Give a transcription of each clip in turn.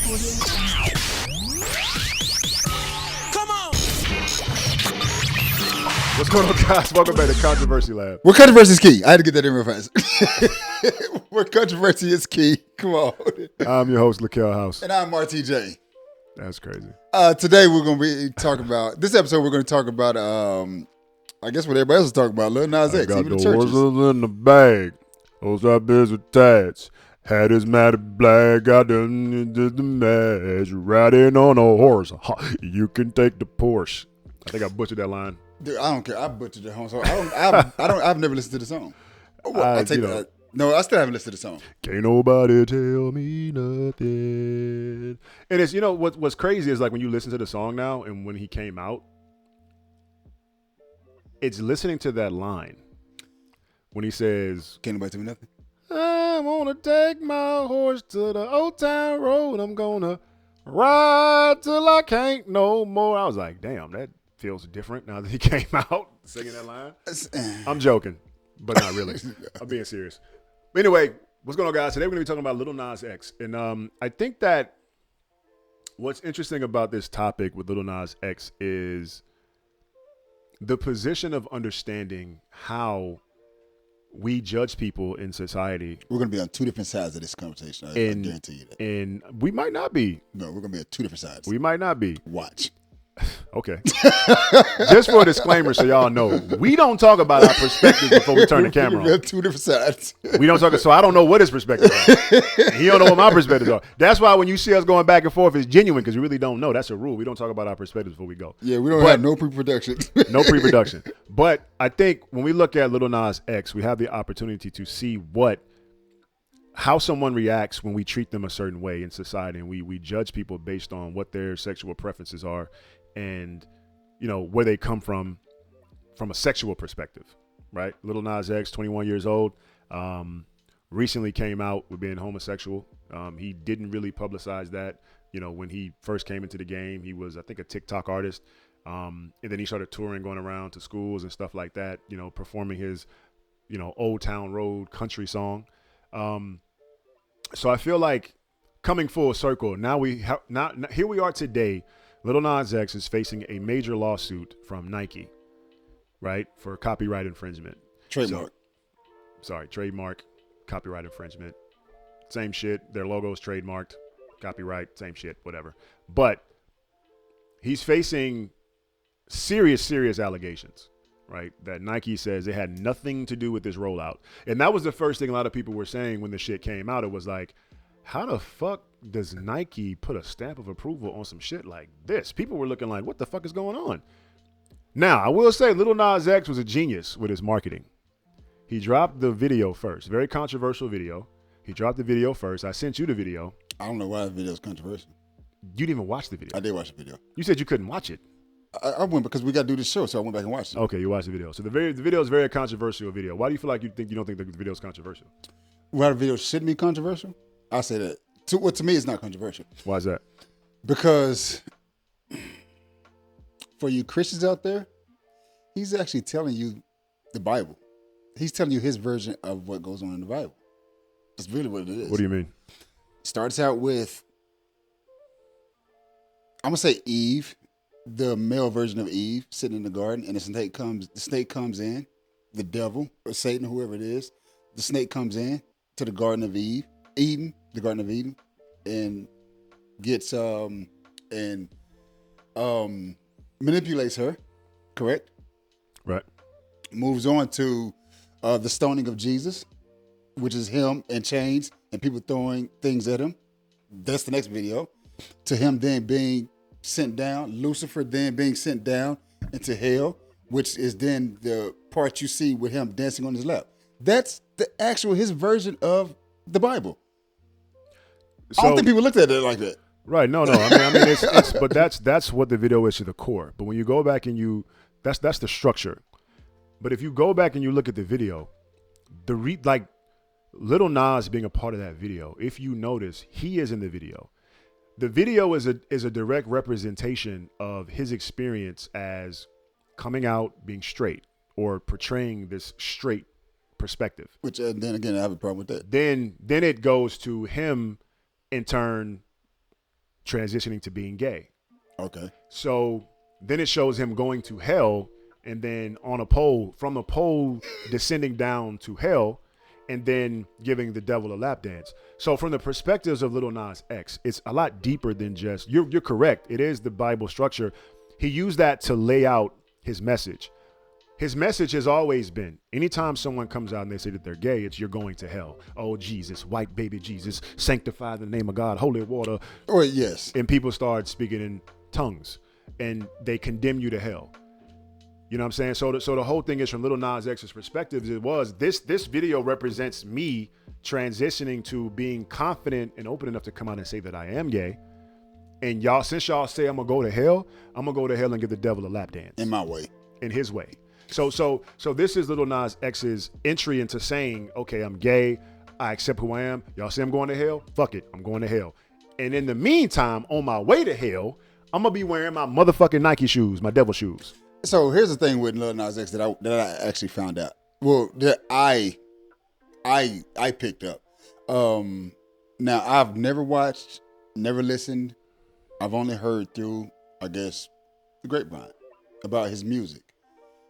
Come on. What's going on, guys? Welcome back to Controversy Lab. Where controversy is key. I had to get that in real fast. Where controversy is key. Come on. I'm your host, Lakel House. And I'm Marty J. That's crazy. Today we're going to be talking about, this episode we're going to talk about, I guess what everybody else is talking about, Lil Nas X, got even the the churches. whistles in the bag. Those are biz with tats. Hat is matted black. Got the match. Riding on a horse. You can take the Porsche. I think I butchered that line. Dude, I don't care. I butchered the whole song. I've never listened to the song. I take that. No, I still haven't listened to the song. Can't nobody tell me nothing. And it's, what's crazy is like when you listen to the song now and when he came out, it's listening to that line when he says, Can't nobody tell me nothing. I'm gonna take my horse to the old town road. I'm gonna ride till I can't no more. I was like, damn, that feels different now that he came out singing that line. I'm joking, but not really. I'm being serious. But anyway, what's going on, guys? Today we're going to be talking about Lil Nas X. And I think that what's interesting about this topic with Lil Nas X is the position of understanding how we judge people in society. We're going to be on two different sides of this conversation. I guarantee you that. And we might not be. No, we're going to be on two different sides. We might not be. Watch. Okay. Just for a disclaimer so y'all know, we don't talk about our perspectives before we turn the camera We're on. two different sides. We don't talk, so I don't know what his perspectives are. And he don't know what my perspectives are. That's why when you see us going back and forth, it's genuine because we really don't know. That's a rule. We don't talk about our perspectives before we go. Yeah, we don't have no pre-production. No pre-production. But I think when we look at Lil Nas X, we have the opportunity to see how someone reacts when we treat them a certain way in society, and we judge people based on what their sexual preferences are and where they come from a sexual perspective, right? Lil Nas X, 21 years old, recently came out with being homosexual. He didn't really publicize that. When he first came into the game, he was, I think, a TikTok artist. And then he started touring, going around to schools and stuff like that, performing his, Old Town Road country song. So I feel like coming full circle, now here we are today. Lil Nas X is facing a major lawsuit from Nike, right, for copyright infringement. Trademark. Trademark, copyright infringement. Same shit. Their logo's trademarked, copyright, same shit, whatever. But he's facing serious allegations, right, that Nike says they had nothing to do with this rollout. And that was the first thing a lot of people were saying when the shit came out. It was like, how the fuck does Nike put a stamp of approval on some shit like this? People were looking like, what the fuck is going on? Now, I will say Lil Nas X was a genius with his marketing. He dropped the video first. Very controversial video. He dropped the video first. I sent you the video. I don't know why the video is controversial. You didn't even watch the video. I did watch the video. You said you couldn't watch it. I went because we got to do this show, so I went back and watched it. Okay, you watched the video. So the video is a very controversial video. Why do you feel like you don't think the video is controversial? Why the video shouldn't be controversial? I say that. To me, it's not controversial. Why is that? Because for you Christians out there, he's actually telling you the Bible. He's telling you his version of what goes on in the Bible. That's really what it is. What do you mean? Starts out with, I'm gonna say Eve, the male version of Eve, sitting in the garden, and the snake comes in, the devil or Satan, whoever it is. The snake comes in to the Garden of Eden, and gets manipulates her, correct? Right. Moves on to the stoning of Jesus, which is him in chains and people throwing things at him. That's the next video. To him then being sent down, Lucifer then being sent down into hell, which is then the part you see with him dancing on his lap. That's his version of the Bible. So, I don't think people looked at it like that. Right. No. I mean, it's but that's what the video is to the core. But when you go back and that's the structure. But if you go back and you look at the video, Lil Nas being a part of that video, if you notice, he is in the video. The video is a direct representation of his experience as coming out, being straight, or portraying this straight perspective. Which then again, I have a problem with that. Then it goes to him in turn transitioning to being gay. Okay. So then it shows him going to hell, and then on a pole, from a pole descending down to hell, and then giving the devil a lap dance. So from the perspectives of Lil Nas X, it's a lot deeper than just, you're correct. It is the Bible structure. He used that to lay out his message. His message has always been, anytime someone comes out and they say that they're gay, it's you're going to hell. Oh, Jesus, white baby Jesus, sanctify the name of God, holy water. Oh, yes. And people start speaking in tongues and they condemn you to hell. You know what I'm saying? So the whole thing is, from Lil Nas X's perspective, it was this video represents me transitioning to being confident and open enough to come out and say that I am gay. And y'all, since y'all say I'm gonna go to hell, I'm gonna go to hell and give the devil a lap dance. In my way. In his way. So this is Lil Nas X's entry into saying, okay, I'm gay. I accept who I am. Y'all say I'm going to hell? Fuck it. I'm going to hell. And in the meantime, on my way to hell, I'm going to be wearing my motherfucking Nike shoes, my devil shoes. So here's the thing with Lil Nas X that I actually found out. Well, that I picked up. Now, I've never watched, never listened. I've only heard through, I guess, the grapevine about his music.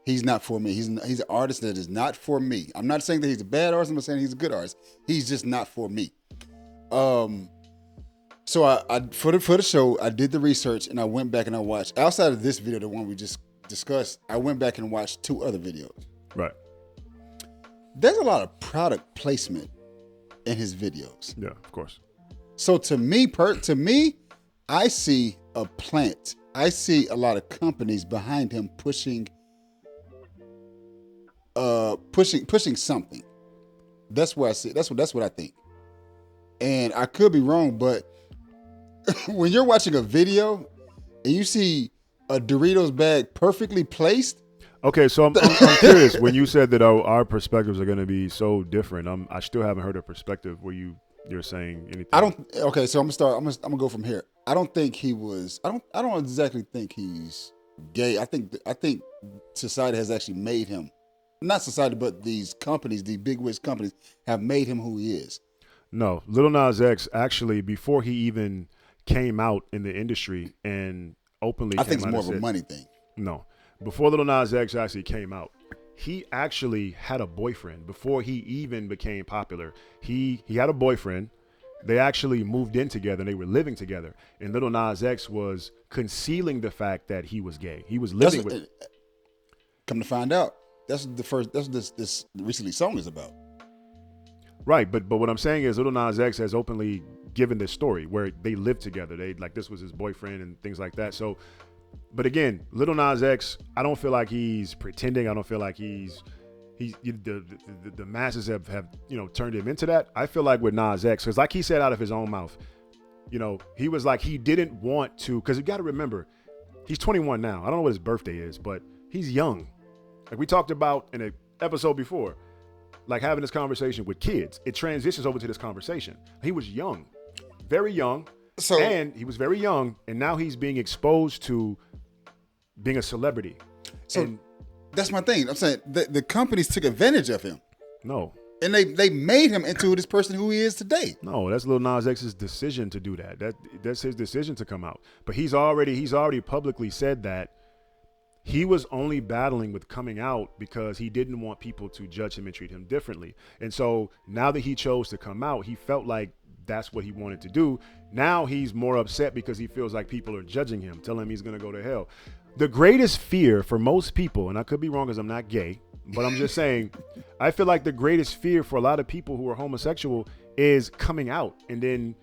He's not for me. He's an artist that is not for me. I'm not saying that he's a bad artist. I'm not saying he's a good artist. He's just not for me. So I for the show, I did the research and I went back and I watched, outside of this video, the one we just discussed, I went back and watched 2 other videos. Right. There's a lot of product placement in his videos. Yeah, of course. So to me, I see a plant. I see a lot of companies behind him pushing something. That's what I see. That's what I think. And I could be wrong, but when you're watching a video and you see a Doritos bag perfectly placed. Okay, so I'm curious. When you said that our perspectives are going to be so different, I still haven't heard a perspective where you're saying anything. Okay, so I'm gonna go from here. I don't think he was. I don't exactly think he's gay. I think society has actually made him. Not society, but these companies, the big wigs companies, have made him who he is. No, Lil Nas X actually, before he even came out in the industry and openly, I think it's more of a money thing. No, before Lil Nas X actually came out, he actually had a boyfriend before he even became popular. He had a boyfriend. They actually moved in together and they were living together. And Lil Nas X was concealing the fact that he was gay. He was living with. Come to find out. That's what this recently song is about. Right, but what I'm saying is Lil Nas X has openly given this story where they lived together. They this was his boyfriend and things like that. So, but again, Lil Nas X, I don't feel like he's pretending. I don't feel like the masses have turned him into that. I feel like with Nas X, because like he said out of his own mouth, he was like he didn't want to, because you got to remember, he's 21 now. I don't know what his birthday is, but he's young. Like we talked about in an episode before, like having this conversation with kids, it transitions over to this conversation. He was young, very young, and he was very young, and now he's being exposed to being a celebrity. So that's my thing. I'm saying the companies took advantage of him. No. And they made him into this person who he is today. No, that's Lil Nas X's decision to do that. That's his decision to come out. But he's already publicly said that he was only battling with coming out because he didn't want people to judge him and treat him differently. And so now that he chose to come out, he felt like that's what he wanted to do. Now he's more upset because he feels like people are judging him, telling him he's going to go to hell. The greatest fear for most people, and I could be wrong because I'm not gay, but I'm just saying, I feel like the greatest fear for a lot of people who are homosexual is coming out and then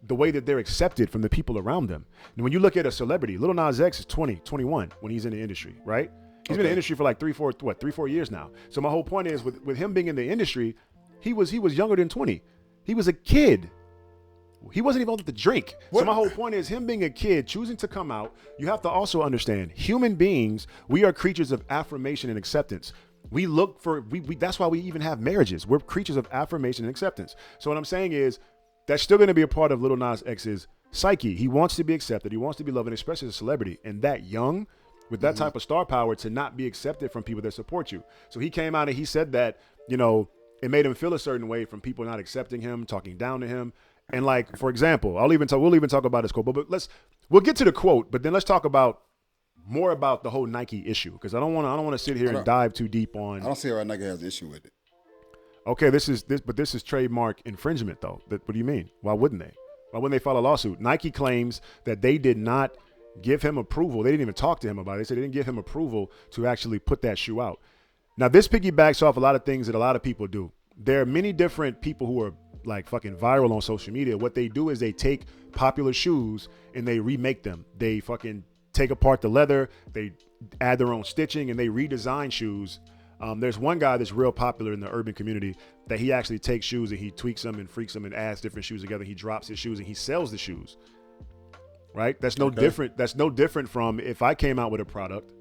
the way that they're accepted from the people around them. And when you look at a celebrity, Lil Nas X is 20, 21 when he's in the industry, right? He's been in the industry for like 3-4 years now. So my whole point is with him being in the industry, he was younger than 20. He was a kid. He wasn't even old to drink. What? So my whole point is him being a kid, choosing to come out. You have to also understand, human beings, we are creatures of affirmation and acceptance. We look for, that's why we even have marriages. We're creatures of affirmation and acceptance. So what I'm saying is, that's still going to be a part of Lil Nas X's psyche. He wants to be accepted. He wants to be loved, and especially as a celebrity. And that young, with that type of star power, to not be accepted from people that support you. So he came out and he said that, it made him feel a certain way from people not accepting him, talking down to him. And like, for example, we'll even talk about this quote, but we'll get to the quote, but then let's talk about more about the whole Nike issue, because I don't want to sit here and dive too deep on. I don't see why Nike has an issue with it. Okay, this is trademark infringement though. What do you mean? Why wouldn't they? Why wouldn't they file a lawsuit? Nike claims that they did not give him approval. They didn't even talk to him about it. They said they didn't give him approval to actually put that shoe out. Now, this piggybacks off a lot of things that a lot of people do. There are many different people who are like fucking viral on social media. What they do is they take popular shoes and they remake them. They fucking take apart the leather, they add their own stitching, and they redesign shoes. There's one guy that's real popular in the urban community that he actually takes shoes and he tweaks them and freaks them and adds different shoes together. He drops his shoes and he sells the shoes. Right? That's no different. That's no different from if I came out with a product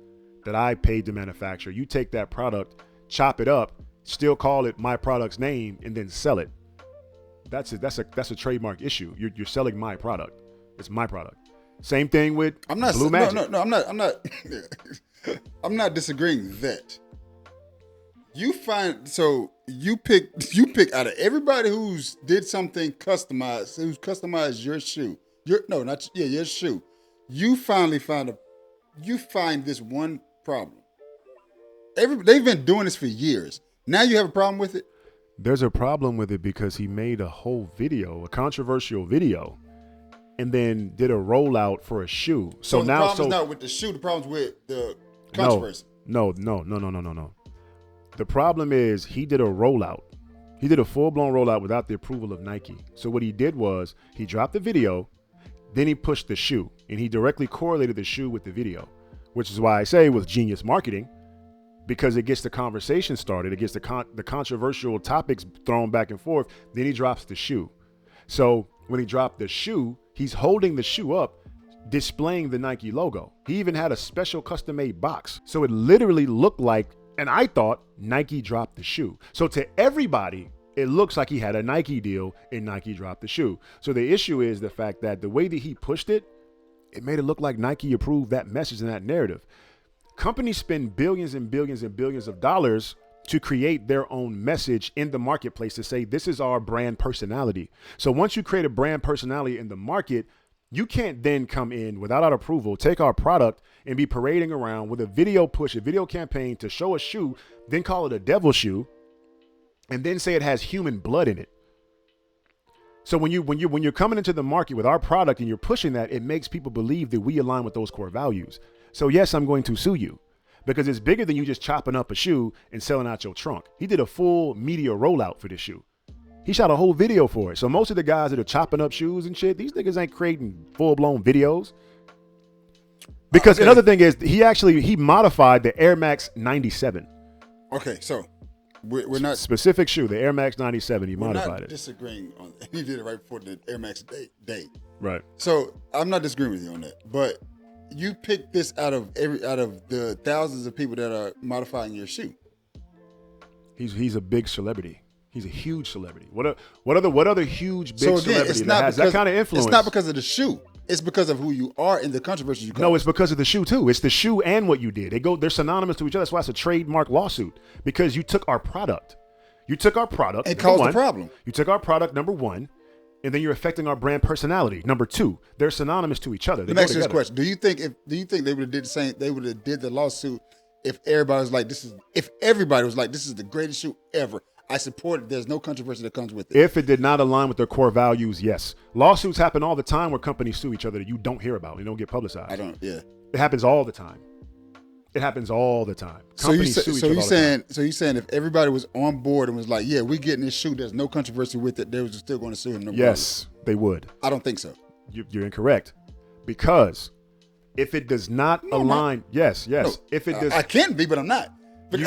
that I paid to manufacture. You take that product, chop it up, still call it my product's name, and then sell it. That's a trademark issue. You're selling my product. It's my product. Same thing with Blue Magic. No, I'm not. I'm not disagreeing that. You pick out of everybody who's did something customized, who's customized your shoe. Your shoe. You finally find this one problem. They've been doing this for years. Now you have a problem with it? There's a problem with it because he made a whole video, a controversial video, and then did a rollout for a shoe. So the problem's not with the shoe. The problem's with the controversy. No. The problem is he did a rollout. He did a full-blown rollout without the approval of Nike. So what he did was he dropped the video, then he pushed the shoe, and he directly correlated the shoe with the video, which is why I say it was genius marketing, because it gets the conversation started. It gets the controversial topics thrown back and forth. Then he drops the shoe. So when he dropped the shoe, he's holding the shoe up, displaying the Nike logo. He even had a special custom-made box. So it literally looked like, and I thought Nike dropped the shoe. So to everybody, it looks like he had a Nike deal and Nike dropped the shoe. So the issue is the fact that the way that he pushed it, it made it look like Nike approved that message and that narrative. Companies spend billions and billions and billions of dollars to create their own message in the marketplace to say, this is our brand personality. So once you create a brand personality in the market, you can't then come in without our approval, take our product and be parading around with a video push, a video campaign to show a shoe, then call it a devil shoe, and then say it has human blood in it. So when you're coming into the market with our product and you're pushing that, it makes people believe that we align with those core values. So yes, I'm going to sue you because it's bigger than you just chopping up a shoe and selling out your trunk. He did a full media rollout for this shoe. He shot a whole video for it. So most of the guys that are chopping up shoes and shit, these niggas ain't creating full-blown videos. Because another thing is he modified the Air Max 97. Okay, so we're not specific shoe, the Air Max 97. He modified it. We're not disagreeing on that. He did it right before the Air Max day. Right. So I'm not disagreeing with you on that, but you picked this out of the thousands of people that are modifying your shoe. He's a big celebrity. He's a huge celebrity. What other huge big celebrity that has that kind of influence? It's not because of the shoe. It's because of who you are and the controversy you cause. No, it's because of the shoe too. It's the shoe and what you did. They're synonymous to each other. That's why it's a trademark lawsuit, because you took our product. You took our product. It caused a problem. You took our product, number one, and then you're affecting our brand personality. Number two, they're synonymous to each other. Let me ask you this question: Do you think they would have did the same? They would have did the lawsuit if everybody was like, if everybody was like, this is the greatest shoe ever. I support it. There's no controversy that comes with it. If it did not align with their core values, yes. Lawsuits happen all the time where companies sue each other that you don't hear about. They don't get publicized. Yeah. It happens all the time. It happens all the time. So you saying if everybody was on board and was like, yeah, we getting this shoe, there's no controversy with it, they were still going to sue him? No yes, problem. They would. I don't think so. You're incorrect. Because if it does not align, yes. No, if it does, I can be, but I'm not. But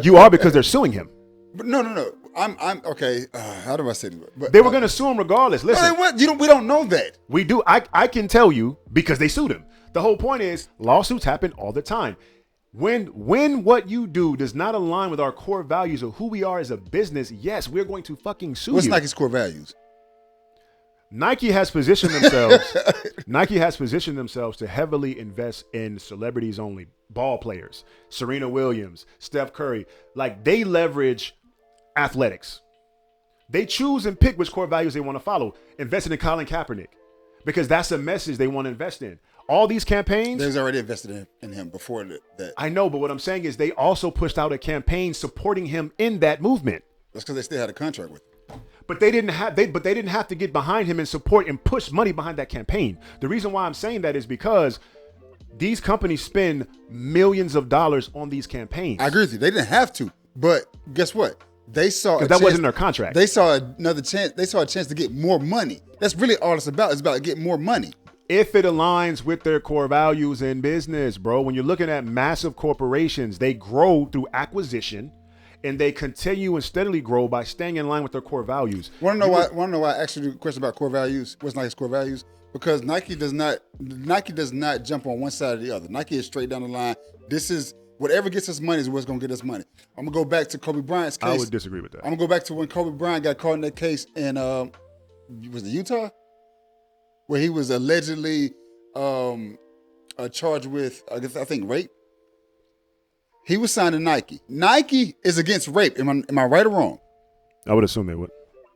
you are because they're suing him. But no. I'm okay. How do I say this? But they were going to sue him regardless. Listen, we don't know that. We do. I can tell you because they sued him. The whole point is lawsuits happen all the time. When what you do does not align with our core values of who we are as a business, yes, we're going to fucking sue What's you. Nike's core values? Nike has positioned themselves. Nike has positioned themselves to heavily invest in celebrities only, ball players, Serena Williams, Steph Curry. Like they leverage athletics. They choose and pick which core values they want to follow. Invested in Colin Kaepernick because that's a message they want to invest in. All these campaigns. There's already invested in him before that. I know, but what I'm saying is they also pushed out a campaign supporting him in that movement. That's because they still had a contract with him. But they didn't have to get behind him and support and push money behind that campaign. The reason why I'm saying that is because these companies spend millions of dollars on these campaigns. I agree with you. They didn't have to, but guess what? They saw that wasn't their contract. They saw another chance. They saw a chance to get more money. That's really all it's about. It's about getting more money. If it aligns with their core values in business, bro. When you're looking at massive corporations, they grow through acquisition, and they continue and steadily grow by staying in line with their core values. Want to know why? I actually do a question about core values. What's Nike's core values? Because Nike does not jump on one side or the other. Nike is straight down the line. This is whatever gets us money is what's going to get us money. I'm going to go back to Kobe Bryant's case. I would disagree with that. I'm going to go back to when Kobe Bryant got caught in that case in, was it Utah? Where he was allegedly charged with, I think, rape. He was signed to Nike. Nike is against rape. Am I right or wrong? I would assume they would.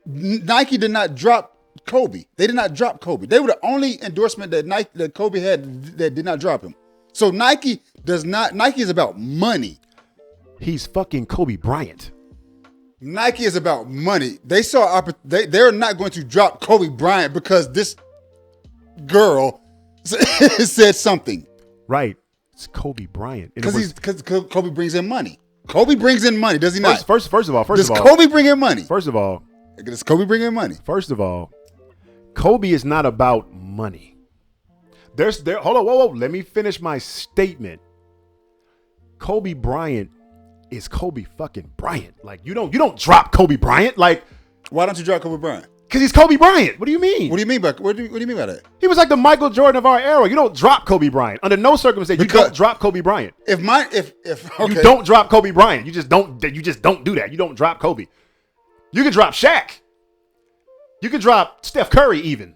Nike did not drop Kobe. They did not drop Kobe. They were the only endorsement that Kobe had that did not drop him. So Nike is about money. He's fucking Kobe Bryant. Nike is about money. They saw they're not going to drop Kobe Bryant because this girl said something. Right. It's Kobe Bryant. Because Kobe brings in money. Kobe brings in money, does he not? First of all. Does Kobe bring in money? First of all. Does Kobe bring in money? First of all, Kobe is not about money. Hold on, whoa. Let me finish my statement. Kobe Bryant is Kobe fucking Bryant. Like you don't drop Kobe Bryant. Like why don't you drop Kobe Bryant? Because he's Kobe Bryant. What do you mean? What do you mean by that? He was like the Michael Jordan of our era. You don't drop Kobe Bryant under no circumstance. You don't drop Kobe Bryant. Okay. You don't drop Kobe Bryant. You just don't do that. You don't drop Kobe. You can drop Shaq. You can drop Steph Curry even.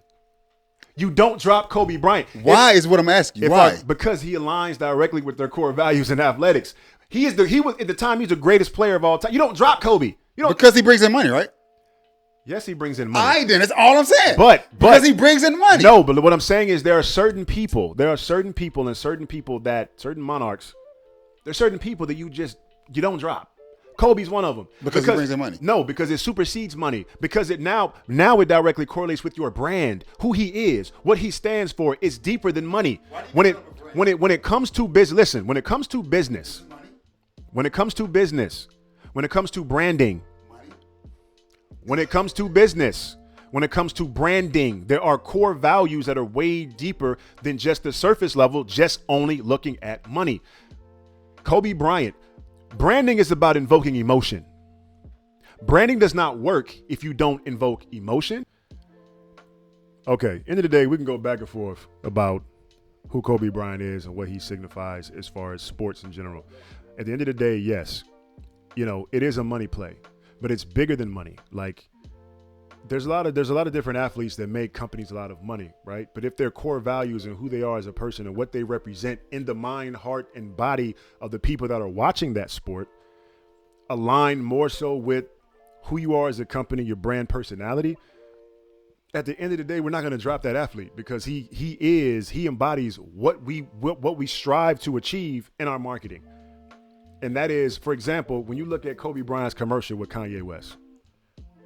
You don't drop Kobe Bryant. Why is what I'm asking. Why? Because he aligns directly with their core values in athletics. He was at the time he's the greatest player of all time. You don't drop Kobe. Because he brings in money, right? Yes, he brings in money. That's all I'm saying. But because he brings in money. No, but what I'm saying is there are certain people and certain monarchs. There's certain people that you don't drop. Kobe's one of them. Because he brings in money. No, because it supersedes money. Because it now it directly correlates with your brand, who he is, what he stands for. It's deeper than money. When it comes to business, listen, when it comes to business, when it comes to business, when it comes to branding, when it comes to business, when it comes to branding, there are core values that are way deeper than just the surface level, just only looking at money. Kobe Bryant, branding is about invoking emotion. Branding does not work if you don't invoke emotion. Okay, end of the day, we can go back and forth about who Kobe Bryant is and what he signifies as far as sports in general. At the end of the day, yes, it is a money play. But it's bigger than money. Like there's a lot of different athletes that make companies a lot of money, right? But if their core values and who they are as a person and what they represent in the mind, heart, and body of the people that are watching that sport align more so with who you are as a company, your brand personality, at the end of the day, we're not going to drop that athlete because he embodies what we strive to achieve in our marketing. And that is, for example, when you look at Kobe Bryant's commercial with Kanye West.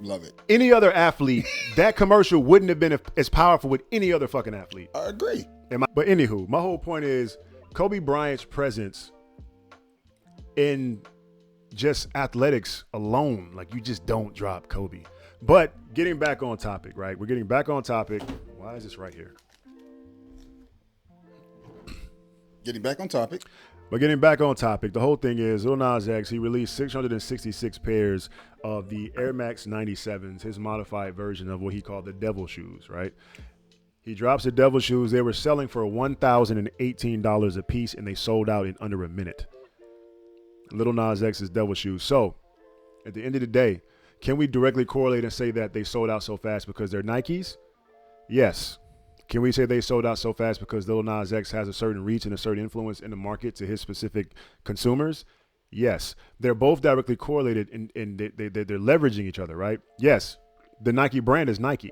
Love it. Any other athlete, that commercial wouldn't have been as powerful with any other fucking athlete. I agree. But anywho, my whole point is Kobe Bryant's presence in just athletics alone, like you just don't drop Kobe. But getting back on topic, right? We're getting back on topic. Why is this right here? Getting back on topic. But getting back on topic, the whole thing is Lil Nas X, he released 666 pairs of the Air Max 97s, his modified version of what he called the Devil Shoes, right? He drops the Devil Shoes. They were selling for $1,018 a piece, and they sold out in under a minute. Lil Nas X's Devil Shoes. So, at the end of the day, can we directly correlate and say that they sold out so fast because they're Nikes? Yes. Can we say they sold out so fast because Lil Nas X has a certain reach and a certain influence in the market to his specific consumers? Yes, they're both directly correlated, and they're leveraging each other, right? Yes, the Nike brand is Nike.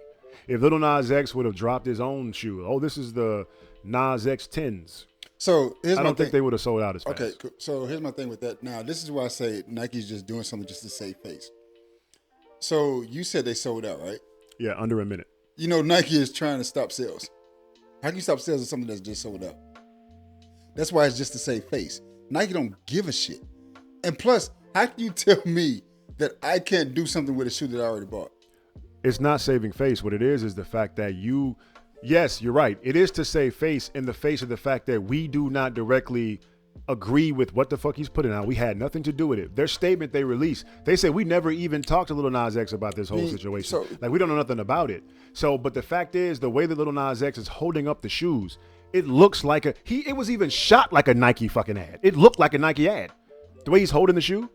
If Lil Nas X would have dropped his own shoe, oh, this is the Nas X 10s. So here's I my don't think thing. they would have sold out as fast. Okay, cool. So here's my thing with that. Now, this is why I say Nike's just doing something just to save face. So you said they sold out, right? Yeah, under a minute. You know, Nike is trying to stop sales. How can you stop sales of something that's just sold out? That's why it's just to save face. Nike don't give a shit. And plus, how can you tell me that I can't do something with a shoe that I already bought? It's not saving face. What it is the fact that yes, you're right. It is to save face in the face of the fact that we do not directly agree with what the fuck he's putting out. We had nothing to do with it. Their statement they released, they say we never even talked to Lil Nas X about this whole situation. So, like we don't know nothing about it. So, but the fact is, the way that Lil Nas X is holding up the shoes, it looks like it was even shot like a Nike fucking ad. It looked like a Nike ad. The way he's holding the shoe.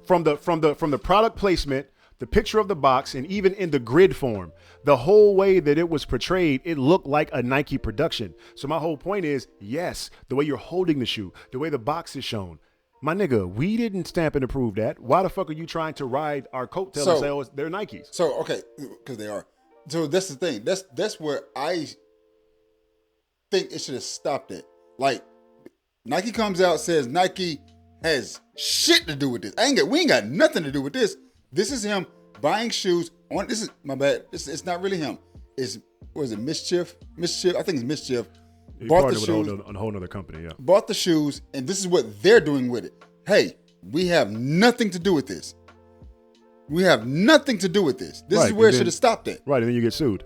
From the product placement, the picture of the box, and even in the grid form, the whole way that it was portrayed, it looked like a Nike production. So my whole point is, yes, the way you're holding the shoe, the way the box is shown. My nigga, we didn't stamp and approve that. Why the fuck are you trying to ride our coattails and say, oh, they're Nikes? So, okay, because they are. So that's the thing. That's where I think it should have stopped it. Like, Nike comes out, says Nike has shit to do with this. We ain't got nothing to do with this. This is him buying shoes on. This is my bad. It's not really him. Was it MSCHF? MSCHF. I think it's MSCHF. He Bought the partnered shoes. with a whole other company. Yeah. Bought the shoes, and this is what they're doing with it. Hey, we have nothing to do with this. We have nothing to do with this. This is where it should have stopped at. Right, and then you get sued.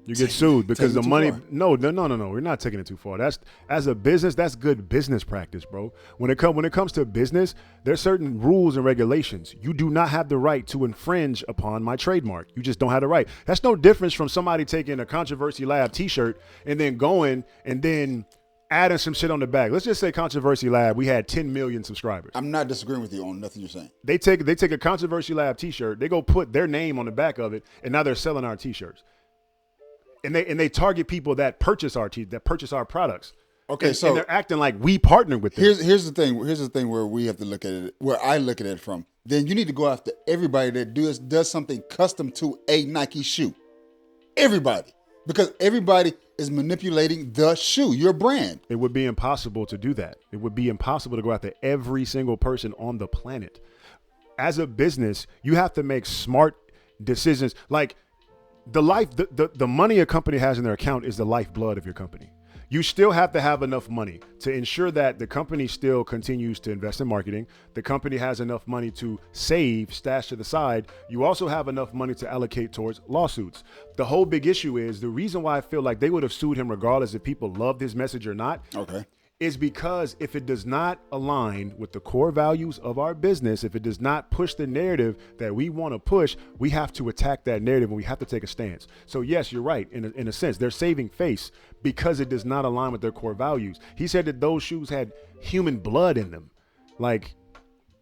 You get sued because the money. No, we're not taking it too far. That's, as a business, that's good business practice, bro. When it comes to business, there's certain rules and regulations. You do not have the right to infringe upon my trademark. You just don't have the right. That's no difference from somebody taking a Controversy Lab T-shirt and then going and then adding some shit on the back. Let's just say Controversy Lab, we had 10 million subscribers. I'm not disagreeing with you on nothing you're saying. They take a Controversy Lab T-shirt, they go put their name on the back of it, and now they're selling our T-shirts. And they target people that purchase our products. Okay, and they're acting like we partnered with them. Here's the thing. Here's the thing where we have to look at it. Where I look at it from. Then you need to go after everybody that does something custom to a Nike shoe. Everybody, because everybody is manipulating the shoe, your brand. It would be impossible to do that. It would be impossible to go after every single person on the planet. As a business, you have to make smart decisions. Like, the money a company has in their account is the lifeblood of your company. You still have to have enough money to ensure that the company still continues to invest in marketing. The company has enough money to save, stash to the side. You also have enough money to allocate towards lawsuits. The whole big issue is the reason why I feel like they would have sued him regardless if people loved his message or not. Okay. Is because if it does not align with the core values of our business, if it does not push the narrative that we want to push, we have to attack that narrative and we have to take a stance. So yes, you're right. In a sense, they're saving face because it does not align with their core values. He said that those shoes had human blood in them. Like,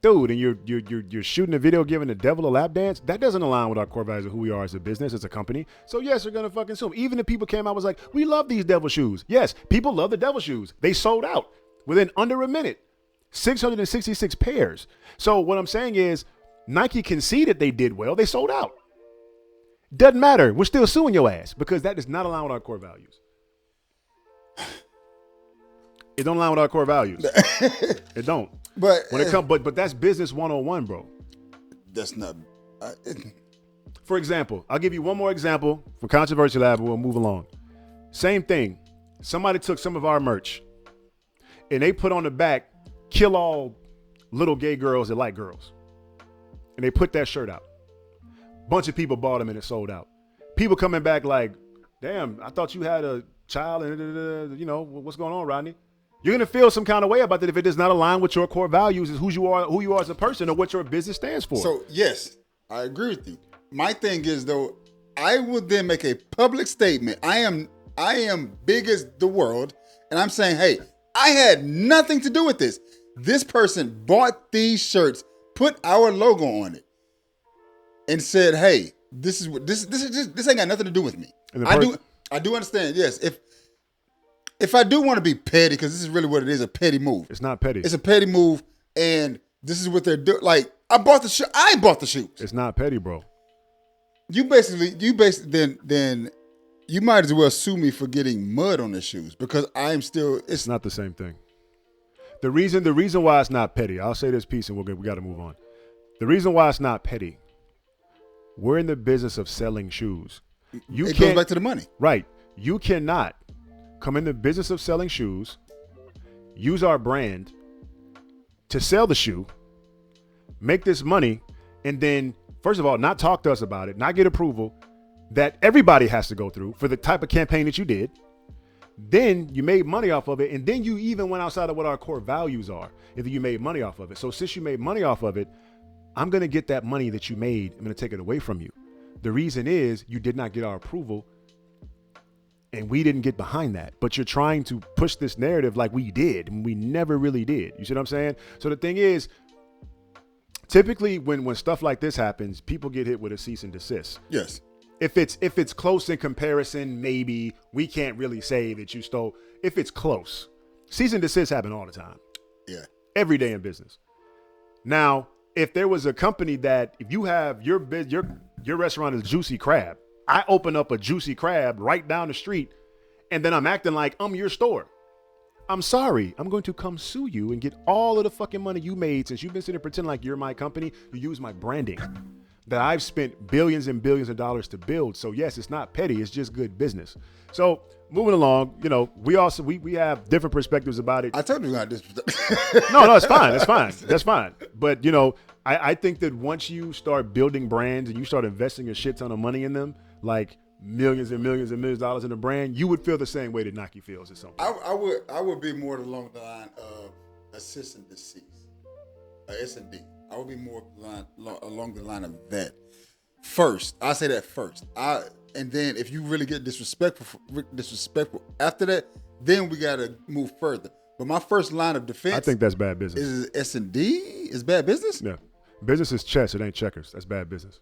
dude, and you're shooting a video giving the devil a lap dance. That doesn't align with our core values of who we are as a business, as a company. So yes, they're gonna fucking sue them. Even if people came out and was like, we love these devil shoes. Yes, people love the devil shoes. They sold out within under a minute, 666 pairs. So what I'm saying is, Nike conceded they did well. They sold out. Doesn't matter. We're still suing your ass because that does not align with our core values. It don't align with our core values. It don't. But when it comes, but that's business 101, bro. That's not. For example, I'll give you one more example from Controversy Lab, and we'll move along. Same thing. Somebody took some of our merch, and they put on the back, "Kill all little gay girls that like girls," and they put that shirt out. Bunch of people bought them, and it sold out. People coming back like, "Damn, I thought you had a child, and you know what's going on, Rodney?" You're gonna feel some kind of way about that if it does not align with your core values, is who you are as a person, or what your business stands for. So yes, I agree with you. My thing is though, I would then make a public statement. I am big as the world, and I'm saying, hey, I had nothing to do with this. This person bought these shirts, put our logo on it, and said, hey, this ain't got nothing to do with me. I do understand. Yes, if I do want to be petty, because this is really what it is, a petty move. It's not petty. It's a petty move, and this is what they're doing. Like, I bought the shoe. I bought the shoes. It's not petty, bro. You basically then you might as well sue me for getting mud on the shoes because I'm still. It's not the same thing. The reason why it's not petty. I'll say this piece, and we got to move on. The reason why it's not petty. We're in the business of selling shoes. It goes back to the money, right? You cannot come in the business of selling shoes, use our brand to sell the shoe, make this money, and then, first of all, not talk to us about it, not get approval that everybody has to go through for the type of campaign that you did. Then you made money off of it, and then you even went outside of what our core values are if you made money off of it. So since you made money off of it, I'm going to get that money that you made. I'm going to take it away from you. The reason is you did not get our approval, and we didn't get behind that. But you're trying to push this narrative like we did, and we never really did. You see what I'm saying? So the thing is, typically when stuff like this happens, people get hit with a cease and desist. Yes. If it's close in comparison, maybe we can't really say that you stole. If it's close, cease and desist happen all the time. Yeah. Every day in business. Now, if there was a company that, if you have your restaurant is Juicy Crab, I open up a Juicy Crab right down the street, and then I'm acting like I'm your store. I'm sorry. I'm going to come sue you and get all of the fucking money you made since you've been sitting there pretending like you're my company. You use my branding that I've spent billions and billions of dollars to build. So yes, it's not petty. It's just good business. So moving along, we have different perspectives about it. I told you not this. No, it's fine. It's fine. That's fine. But I think that once you start building brands and you start investing a shit ton of money in them, like millions and millions and millions of dollars in a brand, you would feel the same way that Nike feels at some point. I would be more along the line of assist and decease, S&D. I would be more along the line of that. First, I say that first. And then if you really get disrespectful after that, then we gotta move further. But my first line of defense, I think that's bad business. Is S&D is bad business? Yeah, business is chess. It ain't checkers. That's bad business.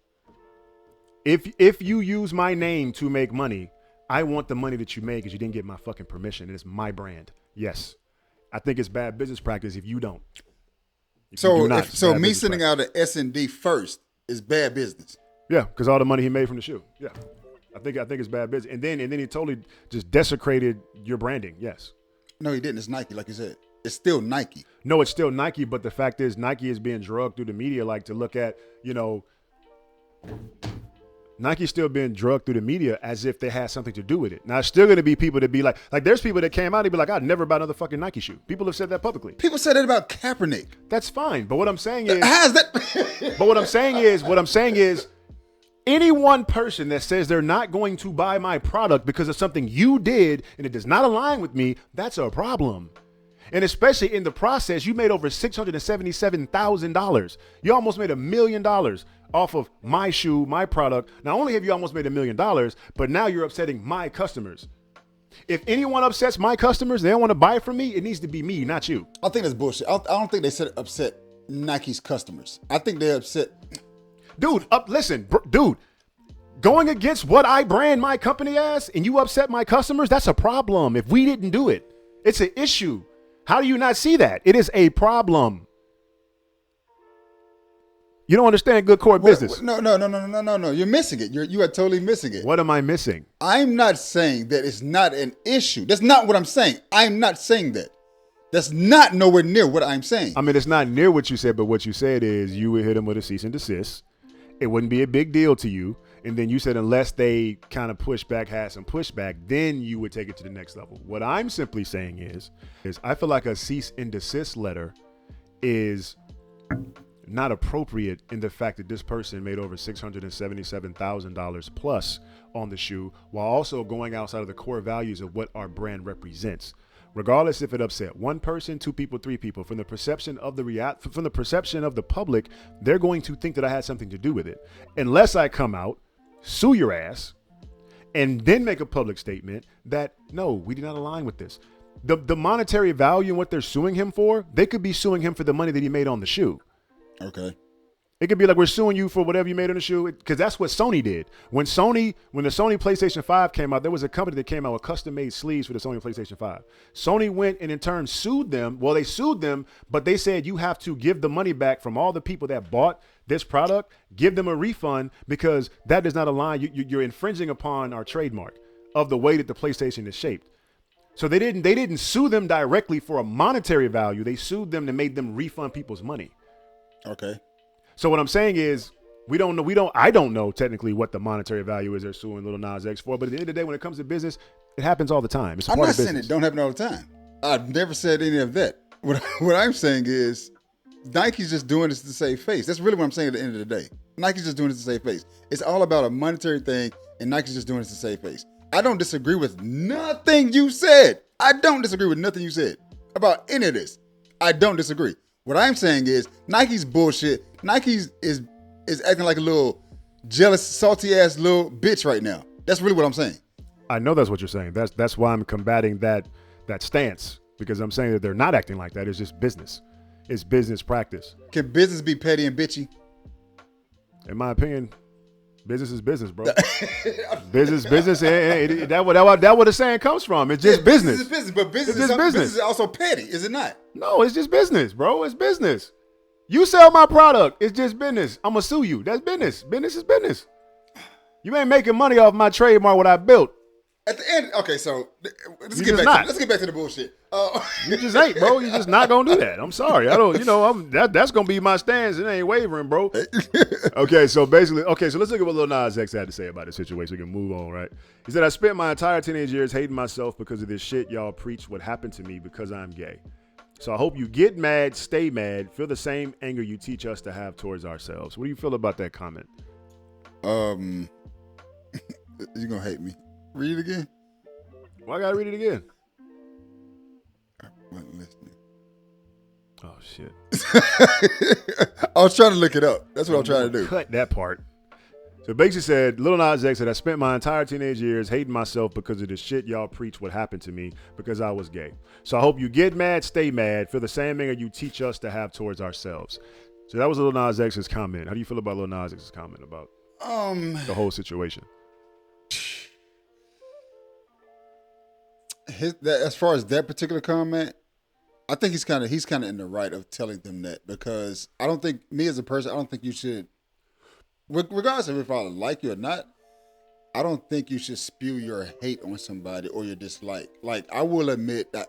If you use my name to make money, I want the money that you made because you didn't get my fucking permission. And it's my brand. Yes, I think it's bad business practice if you don't. So me sending out an S&D first is bad business. Yeah, because all the money he made from the shoe. Yeah, I think it's bad business. And then he totally just desecrated your branding. Yes. No, he didn't. It's Nike, like you said. It's still Nike. No, it's still Nike. But the fact is, Nike is being drugged through the media, like to look at, Nike's still being drugged through the media as if they had something to do with it. Now, it's still going to be people that be like there's people that came out and be like, I'd never buy another fucking Nike shoe. People have said that publicly. People said that about Kaepernick. That's fine. But what I'm saying is, how's that? But what I'm saying is, any one person that says they're not going to buy my product because of something you did and it does not align with me, that's a problem. And especially in the process, you made over $677,000. You almost made $1 million off of my shoe, my product. Not only have you almost made $1 million, but now you're upsetting my customers. If anyone upsets my customers, they don't want to buy from me, it needs to be me, not you. I think that's bullshit. I don't think they said upset Nike's customers. I think they're upset. Dude, dude, going against what I brand my company as and you upset my customers, that's a problem. If we didn't do it, it's an issue. How do you not see that? It is a problem. You don't understand good core business. No. You're missing it. You are totally missing it. What am I missing? I'm not saying that it's not an issue. That's not what I'm saying. I'm not saying that. That's not nowhere near what I'm saying. I mean, it's not near what you said, but what you said is you would hit them with a cease and desist. It wouldn't be a big deal to you. And then you said unless they kind of had some pushback, then you would take it to the next level. What I'm simply saying is I feel like a cease and desist letter is not appropriate in the fact that this person made over $677,000 plus on the shoe while also going outside of the core values of what our brand represents. Regardless if it upset one person, two people, three people, from the perception of the public, they're going to think that I had something to do with it. Unless I come out, sue your ass, and then make a public statement that, no, we do not align with this. The monetary value and what they're suing him for, they could be suing him for the money that he made on the shoe. Okay. It could be like we're suing you for whatever you made on the shoe, because that's what Sony did. When the Sony PlayStation 5 came out, there was a company that came out with custom-made sleeves for the Sony PlayStation 5. Sony went and in turn sued them. Well, they sued them, but they said you have to give the money back from all the people that bought this product, give them a refund, because that does not align. You're infringing upon our trademark of the way that the PlayStation is shaped. So they didn't sue them directly for a monetary value. They sued them to make them refund people's money. Okay. So what I'm saying is, I don't know technically what the monetary value is they're suing Lil Nas X for, but at the end of the day, when it comes to business, it happens all the time. It's a I'm part not of business. saying it don't happen all the time. I've never said any of that. What I'm saying is, Nike's just doing this to save face. That's really what I'm saying at the end of the day. Nike's just doing this to save face. It's all about a monetary thing, and Nike's just doing this to save face. I don't disagree with nothing you said. I don't disagree with nothing you said about any of this. I don't disagree. What I'm saying is Nike's bullshit. Nike's is acting like a little jealous, salty ass little bitch right now. That's really what I'm saying. I know that's what you're saying. That's why I'm combating that stance, because I'm saying that they're not acting like that. It's just business. It's business practice. Can business be petty and bitchy? In my opinion, business is business, bro. business. That what the saying comes from. It's just business. Business is business, but business is also petty, is it not? No, it's just business, bro. It's business. You sell my product, it's just business. I'm gonna sue you. That's business. Business is business. You ain't making money off my trademark, what I built. At the end, okay, so let's You get just back to the bullshit. You just ain't, bro. You just not gonna do that. I'm sorry. I don't. That's gonna be my stance. It ain't wavering, bro. Okay, so let's look at what Lil Nas X had to say about the situation. We can move on, right? He said, "I spent my entire teenage years hating myself because of this shit y'all preach what happened to me because I'm gay. So I hope you get mad, stay mad, feel the same anger you teach us to have towards ourselves." What do you feel about that comment? You're gonna hate me. Read it again. Why I gotta read it again? I wasn't listening. Oh shit! I was trying to look it up. That's what I'm trying to do. Cut that part. So basically said, Lil Nas X said, "I spent my entire teenage years hating myself because of the shit y'all preach what happened to me because I was gay. So I hope you get mad, stay mad, feel the same anger you teach us to have towards ourselves." So that was Lil Nas X's comment. How do you feel about Lil Nas X's comment about the whole situation? As far as that particular comment, I think he's kind of in the right of telling them that, because I don't think, me as a person, I don't think you should, regardless of if I like you or not, I don't think you should spew your hate on somebody or your dislike. Like, I will admit that,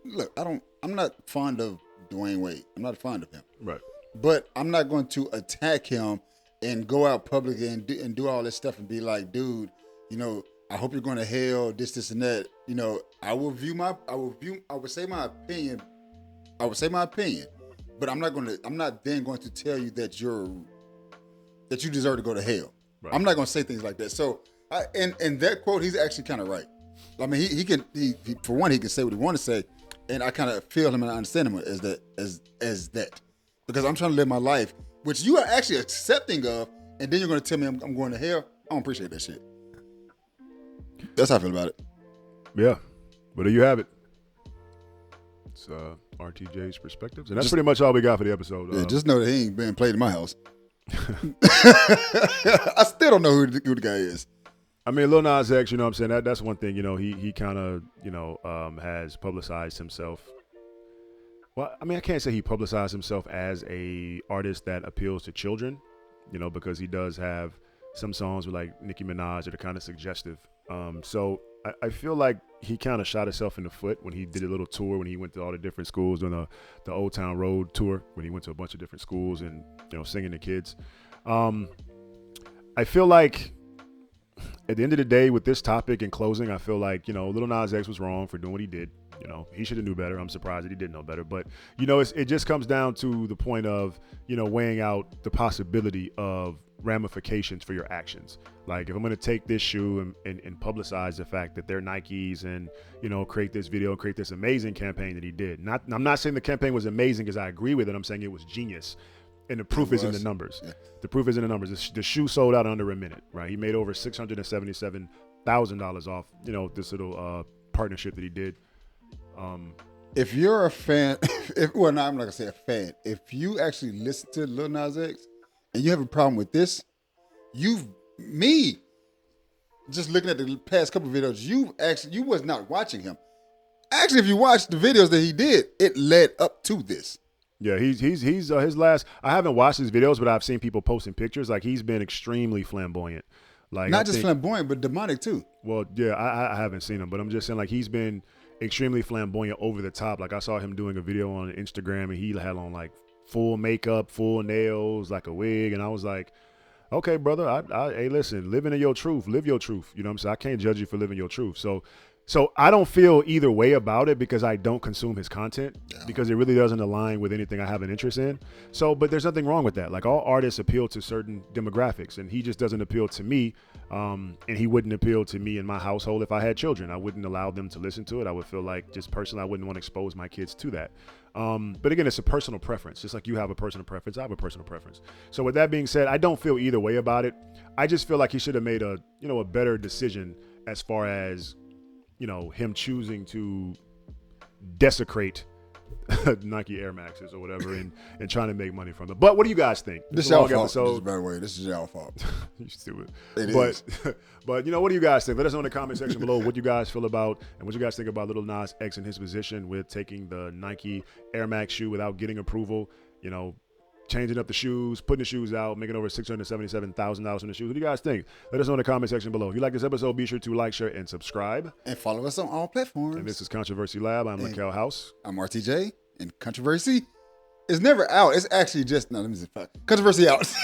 look, I'm not fond of Dwayne Wade. I'm not fond of him. Right. But I'm not going to attack him and go out publicly and do all this stuff and be like, dude, I hope you're going to hell, this, and that. I would say my opinion. I would say my opinion, but I'm not then going to tell you that you deserve to go to hell. Right. I'm not going to say things like that. So, in that quote, he's actually kind of right. I mean, he can for one, he can say what he want to say, and I kind of feel him and I understand him as that, because I'm trying to live my life, which you are actually accepting of, and then you're going to tell me I'm going to hell. I don't appreciate that shit. That's how I feel about it. Yeah. But there you have it. It's RTJ's perspectives. And that's pretty much all we got for the episode. Yeah, just know that he ain't been played in my house. I still don't know who the guy is. I mean, Lil Nas X, you know what I'm saying? That's one thing, he kind of, has publicized himself. Well, I mean, I can't say he publicized himself as a artist that appeals to children, because he does have some songs with like Nicki Minaj that are kind of suggestive. So I feel like he kind of shot himself in the foot when he did a little tour, when he went to all the different schools doing the Old Town Road tour, when he went to a bunch of different schools and, singing to kids. I feel like at the end of the day with this topic in closing, I feel like, Lil Nas X was wrong for doing what he did. He should have knew better. I'm surprised that he didn't know better. But, it just comes down to the point of, weighing out the possibility of ramifications for your actions. Like, if I'm going to take this shoe and publicize the fact that they're Nikes and, create this video, create this amazing campaign that he did. I'm not saying the campaign was amazing because I agree with it. I'm saying it was genius. And the proof is in the numbers. Yeah. The proof is in the numbers. The shoe sold out under a minute, right? He made over $677,000 off, this little partnership that he did. If you're a fan, I'm not going to say a fan. If you actually listen to Lil Nas X and you have a problem with this, just looking at the past couple of videos, you was not watching him. Actually, if you watch the videos that he did, it led up to this. Yeah, he's his last. I haven't watched his videos, but I've seen people posting pictures. Like he's been extremely flamboyant. Like Not just flamboyant, but demonic too. Well, yeah, I haven't seen him, but I'm just saying like he's been extremely flamboyant, over the top. Like I saw him doing a video on Instagram, and he had on like full makeup, full nails, like a wig, and I was like, okay, brother, hey, listen, living in your truth, live your truth. You know what I'm saying? I can't judge you for living your truth. So I don't feel either way about it because I don't consume his content because it really doesn't align with anything I have an interest in. So, but there's nothing wrong with that. Like all artists appeal to certain demographics, and he just doesn't appeal to me. And he wouldn't appeal to me in my household if I had children. I wouldn't allow them to listen to it. I would feel like just personally, I wouldn't want to expose my kids to that. But again, it's a personal preference. Just like you have a personal preference, I have a personal preference. So with that being said, I don't feel either way about it. I just feel like he should have made a better decision as far as, him choosing to desecrate Nike Air Maxes or whatever and trying to make money from them. But what do you guys think? This is y'all fault. By the way, this is y'all fault. You stupid. It is. But what do you guys think? Let us know in the comment section below what you guys feel about and what you guys think about Lil Nas X and his position with taking the Nike Air Max shoe without getting approval. Changing up the shoes, putting the shoes out, making over $677,000 from the shoes. What do you guys think? Let us know in the comment section below. If you like this episode, be sure to like, share, and subscribe. And follow us on all platforms. And this is Controversy Lab. I'm Lakel House. I'm RTJ. And Controversy is never out. It's actually just, let me see. Controversy out.